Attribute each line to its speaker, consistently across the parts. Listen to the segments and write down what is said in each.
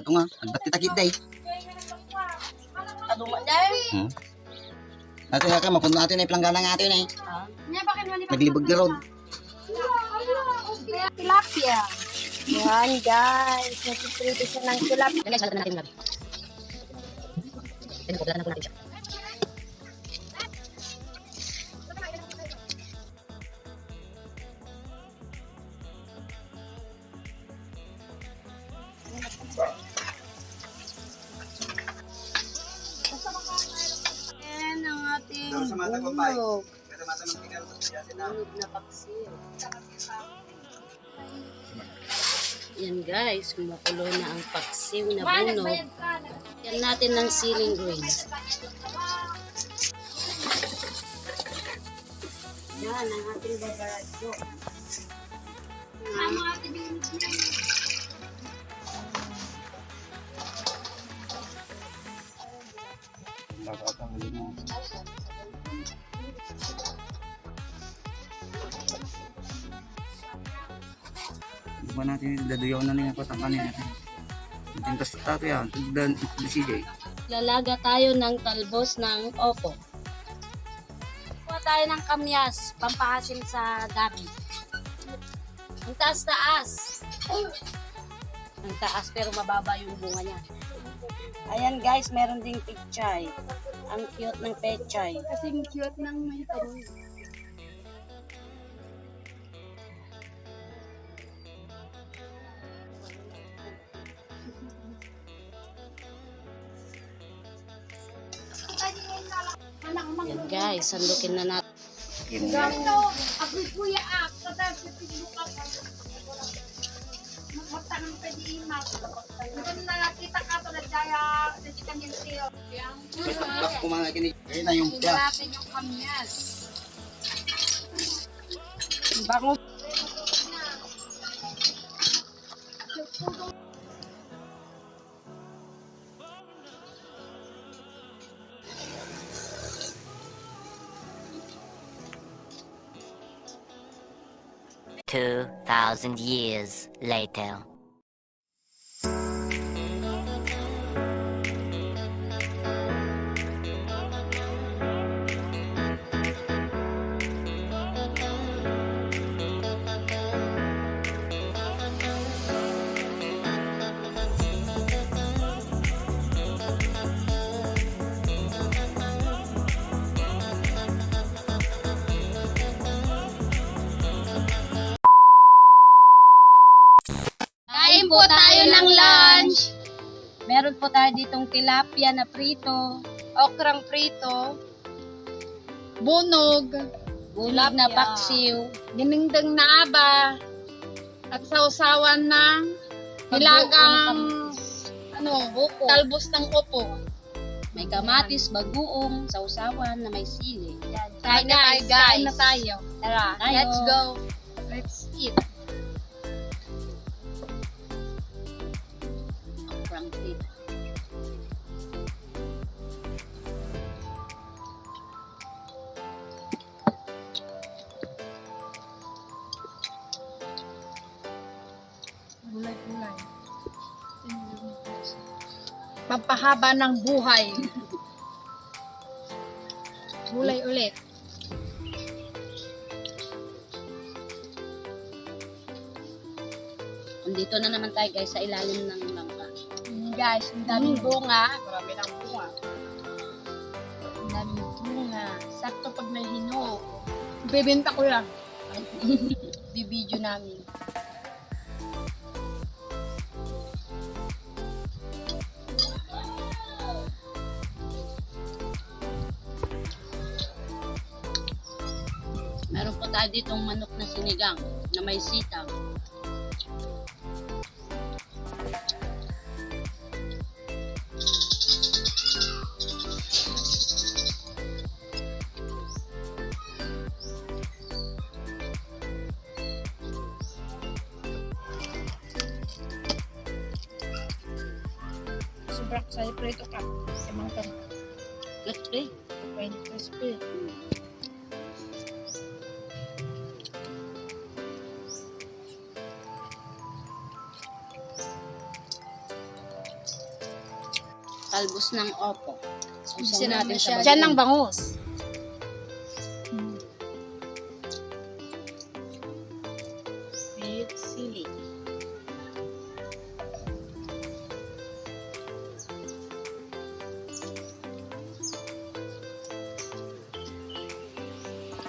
Speaker 1: Ato nga, agbat kita day.
Speaker 2: Aduma dahil.
Speaker 1: Natin nga ka, mapunta natin ay planggana nga atin eh. Naglibog na road.
Speaker 2: Tilapia. Yan guys, nagpiprito siya ng tilapia.
Speaker 3: Guys, halatan natin yung gabi. Pinagpapalatan po natin siya.
Speaker 2: Yan ang ating bunog. Bunog na paksiw. Yan guys, kumukulo na ang paksiw na bunog. Yan natin ng siling greens. Yan ang ating babaradyo.
Speaker 1: Diba natin daduyaw na niya patangkanin natin. Yung kastato yan, dan CJ.
Speaker 2: Lalaga tayo ng talbos ng opo. Kuha tayo ng kamyas, pampahasin sa gabi. Ang taas-taas. Ang taas pero mababa yung bunga niya. Ayan guys, meron ding pechay. Ang cute ng pechay.
Speaker 4: Kasing cute ng may tanong.
Speaker 2: Yan guys, sandukin na natin.
Speaker 4: Ako kuya ak, katapos pinuka ka. Magkota ng pediima. Kung nakita ka to na daya, dito kanyang siyo.
Speaker 1: May taklak ko mga kini. Ayun na yung pya.
Speaker 4: Natin yung kamyas.
Speaker 2: Bango.
Speaker 3: Two 2,000 years later.
Speaker 2: Kain po tayo ng lunch. Meron po tayo ditong tilapia na prito, okrang prito,
Speaker 4: Bunog,
Speaker 2: bulag na paksiw,
Speaker 4: dinengdeng na aba, at sausawan ng hilagang
Speaker 2: buko,
Speaker 4: talbos ng upo.
Speaker 2: may kamatis, bagoong, sausawan na may sili.
Speaker 4: Kain na tayo, kain na tayo.
Speaker 2: Tara,
Speaker 4: Let's go. Let's eat.
Speaker 2: Okrang prito.
Speaker 4: Gulay-gulay. Pampahaba ng buhay. Gulay ulit.
Speaker 2: Andito na naman tayo guys sa ilalim ng langka.
Speaker 4: Guys, ang daming bunga. Marami ng bunga. Ang daming bunga. Sakto pag may hinog. Bibenta ko lang. Bibidyo namin.
Speaker 2: Meron po tayo ditong manok na sinigang na may sitaw.
Speaker 4: Sobra sa prito ka. Emang ka.
Speaker 2: Crispy.
Speaker 4: Pwede crispy.
Speaker 2: talbos ng opo.
Speaker 4: Gusto
Speaker 2: Usaw natin sa
Speaker 4: Diyan ng
Speaker 2: bagoong.
Speaker 4: bangus. With sili.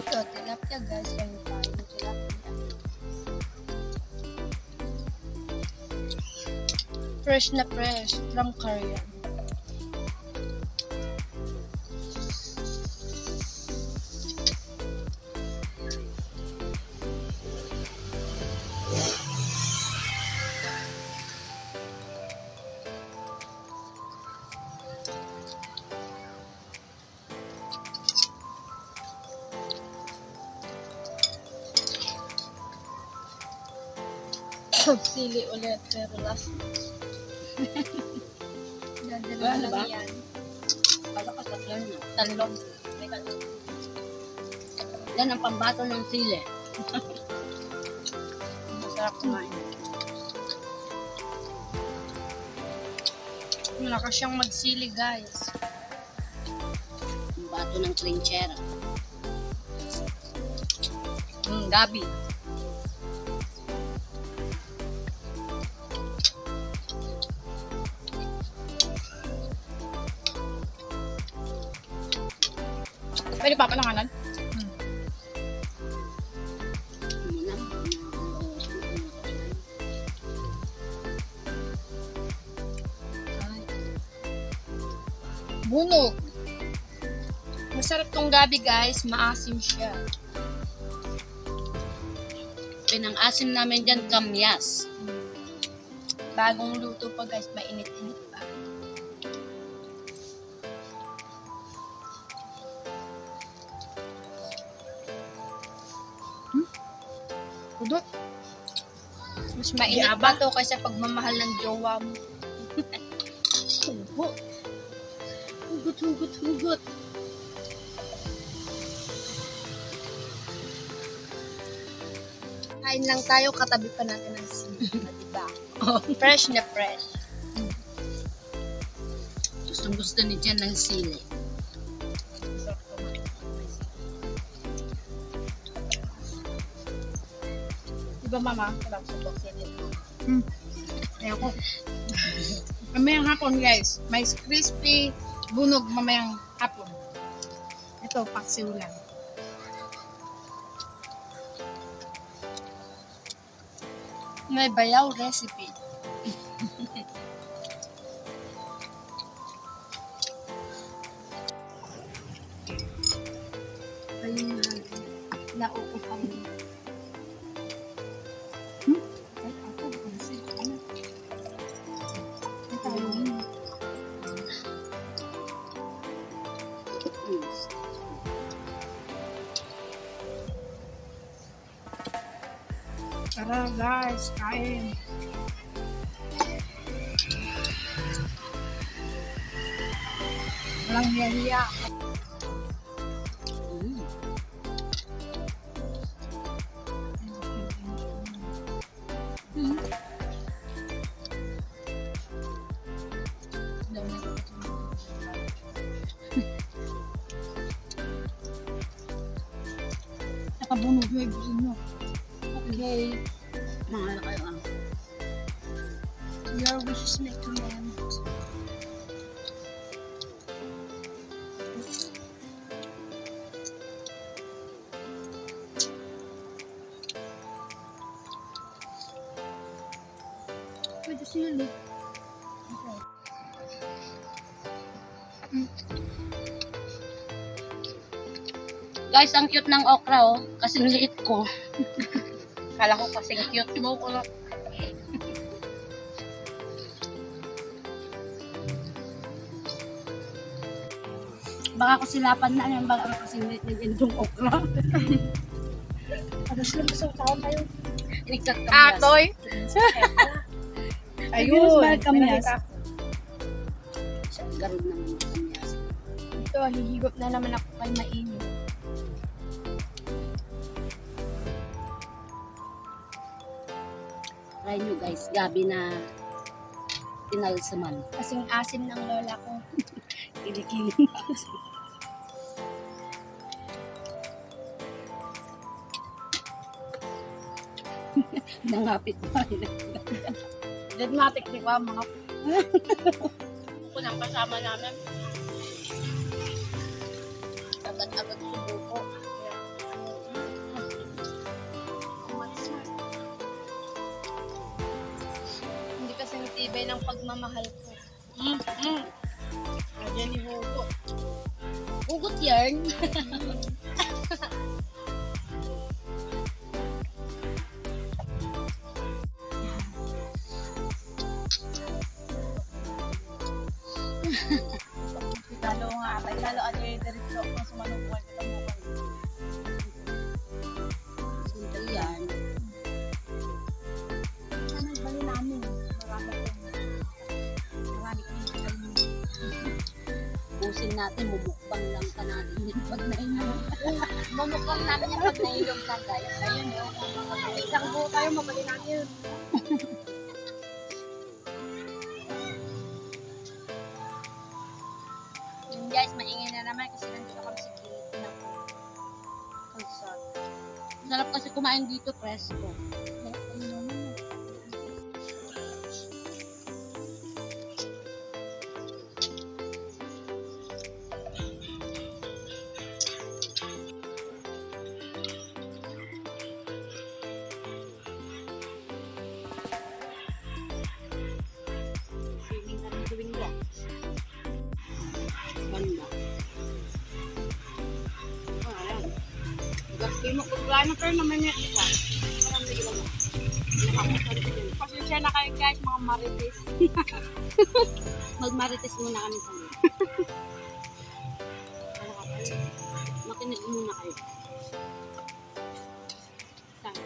Speaker 4: Ito, tilapia guys. Yan tayo ng tilapia. Fresh na fresh from Korea. Sili ulit, pero last. Dadala
Speaker 2: Ano
Speaker 4: lang
Speaker 2: ba?
Speaker 4: yan.
Speaker 2: Kala ka tatlo na.
Speaker 4: Talong. May talong.
Speaker 2: Yan ang pambato ng sili.
Speaker 4: Masarap kumain. Malakas siyang magsili, guys.
Speaker 2: Pambato ng trinchera.
Speaker 4: Gabi. Pwede pa palanganan?
Speaker 2: Muna.
Speaker 4: Bunog. Masarap tong gabi, guys. Maasim siya.
Speaker 2: Pinang-asim namin dyan kamyas.
Speaker 4: Bagong luto pa, guys. Mainit-init pa. Udot. Mas mainit pa to kaysa pagmamahal ng jowa mo.
Speaker 2: Hugot. Hugot, hugot, hugot.
Speaker 4: Kain lang tayo, katabi pa natin ang sili. Diba? Fresh na fresh.
Speaker 2: Gustong gusto ni Jan ng sili.
Speaker 4: Diba, mama? Sarap sa box sili. Kaya ko. Mamayang hapon, guys. May crispy bunog mamayang hapon. Ito, paksiw lang. May bayaw recipe. Ayun na. Nauupaw. Ay, ako. Pansit. Ano? Ay, tayo yun. Tara guys, kain. Walang hiya-hiya. Nakabunog yung gusto nyo. Okay.
Speaker 2: Mga kayo ang
Speaker 4: Your wishes make commandments. Pwede sili. Okay.
Speaker 2: Guys, ang cute ng okra oh. Kasing liit ko.
Speaker 4: Kala ko kasing cute mo ko lang.
Speaker 2: Baka kusilapan na yan. Baka kasing liit na yan yung okra.
Speaker 4: Ano sila gusto ko tayo?
Speaker 2: Iniksak kamyas.
Speaker 4: Atoy. Ayun.
Speaker 2: Kamyas. Garod ng mga kamyas.
Speaker 4: Ito, hihigop na naman ako kay mainit.
Speaker 2: Try nyo guys. Gabi na tinalsaman.
Speaker 4: Kasing asim ng lola ko.
Speaker 2: Kinikiling nangapit ba?
Speaker 4: Dogmatic, di ba? Mga punang kasama namin. Agad-agad subuko. Hindi kasi tibay ng pagmamahal ko. Ayan ni Hugo.
Speaker 2: Ugot yarn.
Speaker 4: Lalo nga atay, lalo atay diretso kung sumanukuhan kita mo.
Speaker 2: Simple yarn.
Speaker 4: Ano bali namin? Marami kami.
Speaker 2: Pusin natin, mumukbang lang ka natin yung pag nainom.
Speaker 4: Mamukbang namin yung pag nailog ka, guys. Ayun yun. Isang buo tayo, mabali natin. Yun guys, maingay na naman kasi nandito kami sa gate na concert.
Speaker 2: Sarap kasi kumain dito, presko.
Speaker 4: Swimming na rin gawin ko.
Speaker 2: Banda.
Speaker 4: Ayan. Gasto mo kung gano'n pero naman niya. Parang hindi ko pasensya na kayo guys, mga marites.
Speaker 2: Magmarites muna kami sa mga. Makinig muna kayo.
Speaker 4: Saan?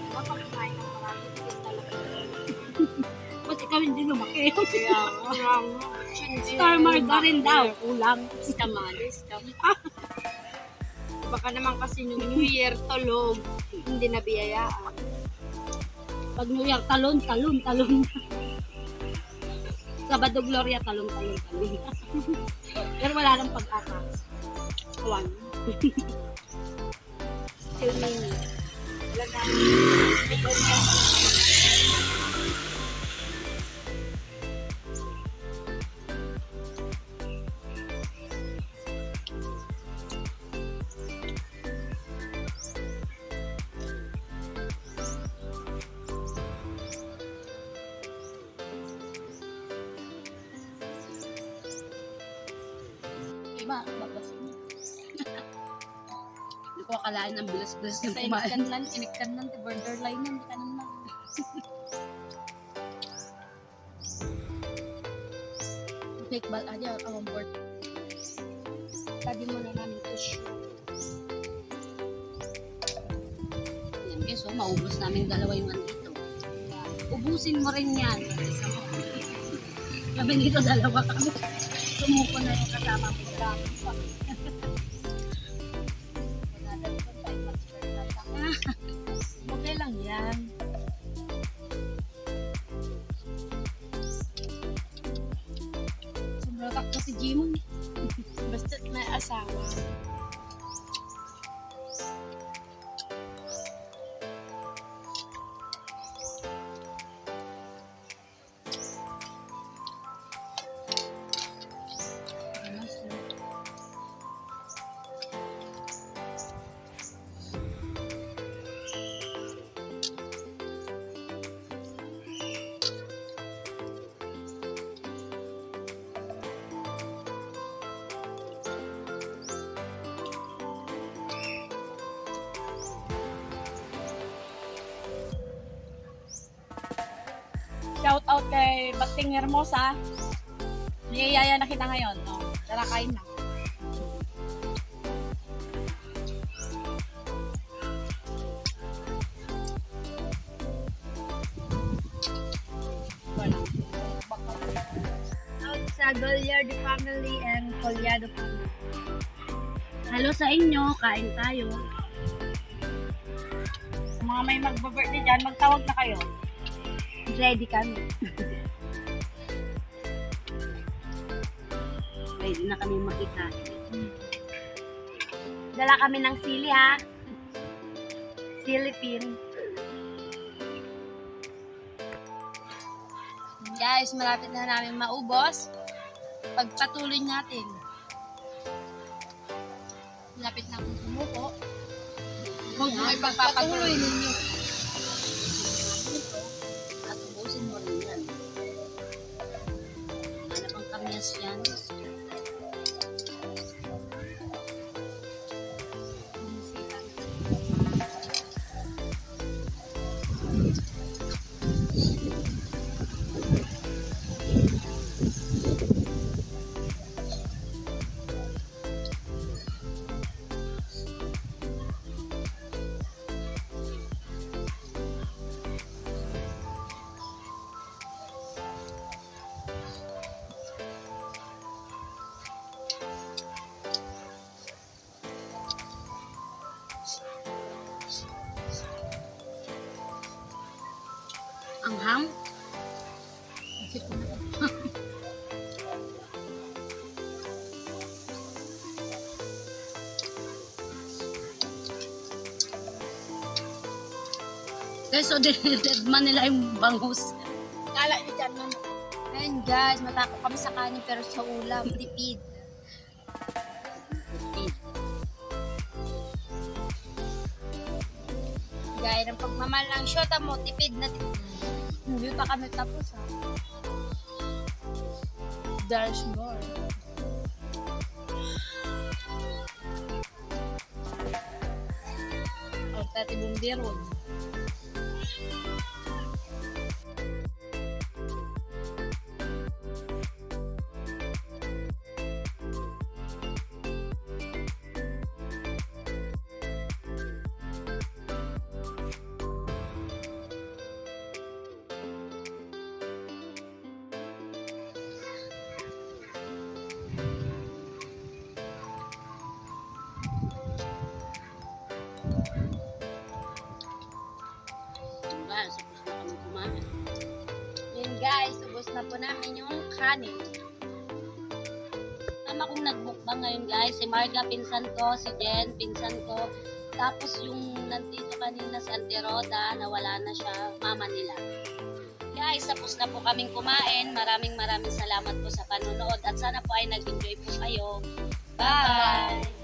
Speaker 4: Kapag kumain ng marami, tigas talaga.
Speaker 2: Ba't ikaw hindi lumaki?
Speaker 4: Kaya,
Speaker 2: Star margarine daw. Kulang.
Speaker 4: Scamales. Baka naman kasi nung New Year tulog, hindi nabiyayaan.
Speaker 2: Pag New Year, talon. Sabado Gloria, talon. Pero wala nang pag-asa.
Speaker 4: One. Still mini. Wala na.
Speaker 2: Iba, babas mo. Hindi ko akalain ang bilis-bilis ng
Speaker 4: Sa
Speaker 2: kumain.
Speaker 4: inikkan lang, borderline lang, di ka naman.
Speaker 2: Fake ball, aja, ang board.
Speaker 4: Sabi mo na namin tissue.
Speaker 2: Yan guys, so maubos namin dalawa yung andito. Ubusin mo rin yan. Isa mo. Sabi dito dalawa kami. Sumuko na yung kasama mo.
Speaker 4: Okay lang yan.
Speaker 2: Sobrang takto si Jimon.
Speaker 4: Basta't may asawa. Shout out kay Bating Hermosa. Niyayaya na kita ngayon. No? Tara, kain na. sa Gallardo family and Collado family.
Speaker 2: Hello sa inyo, kain tayo.
Speaker 4: Sa mga may magba-birthday dyan, magtawag na kayo. Ready kami.
Speaker 2: Pwede na kami makikain. Dala kami ng sili ha. Sili pin.
Speaker 4: Guys, malapit na namin maubos. Pagpatuloy natin. Malapit na akong sumuko. Huwag mo ipagpapatuloy ninyo.
Speaker 2: At ubusin mo rin yan. Ano bang kamyas yan? Anghang? Guys, so dinided man nila yung bangus.
Speaker 4: Kala nyo dyan nun. Ayun guys, matako kami sa kanin pero sa ulam, tipid. Gaya ng pagmamahal ng syota mo, tipid na tipid. Hindi pa kami tapos ha. There's more.
Speaker 2: O, tati bumbiron. Guys, tapos na kami kumain.
Speaker 4: Yun guys, ubos na po namin yung kanin.
Speaker 2: Tama kong nagbukbang ngayon guys. Si Marga, pinsan ko. Si Jen, pinsan ko. Tapos yung nandito kanina si Auntie Roda, nawala na siya, mama nila. Guys, tapos na po kaming kumain. Maraming salamat po sa panonood. At sana po ay nag-enjoy po kayo. Bye!